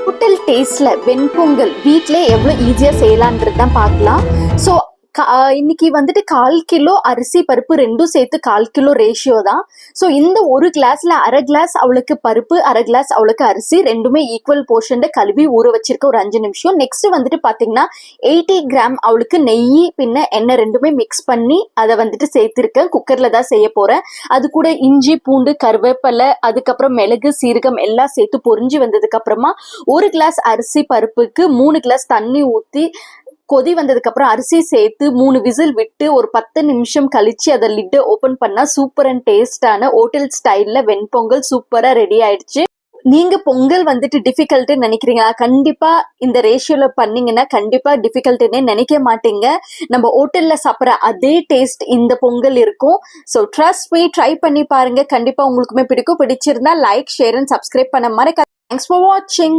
Hotel டேஸ்ட்ல வெண்பொங்கல் வீட்ல எவ்வளவு ஈஸியா செய்யலான்றது தான் பார்க்கலாம். ஸோ இன்னைக்கு வந்துட்டு 1/4 கிலோ அரிசி பருப்பு ரெண்டும் சேர்த்து 1/4 கிலோ ரேஷியோ தான். ஸோ இந்த ஒரு கிளாஸ்ல 1/2 கிளாஸ் அவளுக்கு பருப்பு, 1/2 கிளாஸ் அவளுக்கு அரிசி, ரெண்டுமே ஈக்குவல் போர்ஷன்ல கழுவி ஊற வச்சிருக்க ஒரு 5 நிமிஷம். நெக்ஸ்ட் வந்துட்டு பாத்தீங்கன்னா 80 கிராம் அவளுக்கு நெய் பின்ன எண்ணெய் ரெண்டுமே மிக்ஸ் பண்ணி அதை வந்துட்டு சேர்த்திருக்கேன். குக்கர்ல தான் செய்ய போறேன். அது கூட இஞ்சி, பூண்டு, கருவேப்பிலை, அதுக்கப்புறம் மிளகு, சீரகம் எல்லாம் சேர்த்து பொரிஞ்சு வந்ததுக்கு அப்புறமா 1 கிளாஸ் அரிசி பருப்புக்கு 3 கிளாஸ் தண்ணி ஊத்தி கொதி வந்ததுக்கு அப்புறம் அரிசி சேர்த்து 3 விசில் விட்டு ஒரு 10 நிமிஷம் கழிச்சு அதை லிட்டை ஓபன் பண்ணா சூப்பர் அண்ட் டேஸ்டான ஹோட்டல் ஸ்டைல்ல வெண்பொங்கல் சூப்பரா ரெடி ஆயிடுச்சு. நீங்க பொங்கல் வந்துட்டு டிஃபிகல்ட்னு நினைக்கிறீங்க, கண்டிப்பா இந்த ரேஷியோல பண்ணீங்கன்னா கண்டிப்பா டிஃபிகல்ட்னே நினைக்க மாட்டீங்க. நம்ம ஹோட்டல்ல சாப்பிட்ற அதே டேஸ்ட் இந்த பொங்கல் இருக்கும். ஸோ ட்ரஸ்ட் மீ, ட்ரை பண்ணி பாருங்க, கண்டிப்பா உங்களுக்குமே பிடிக்கும். பிடிச்சிருந்தா லைக், ஷேர் அண்ட் சப்ஸ்கிரைப் பண்ண மறக்காதீங்க. தேங்க்ஸ் ஃபார் வாட்சிங்.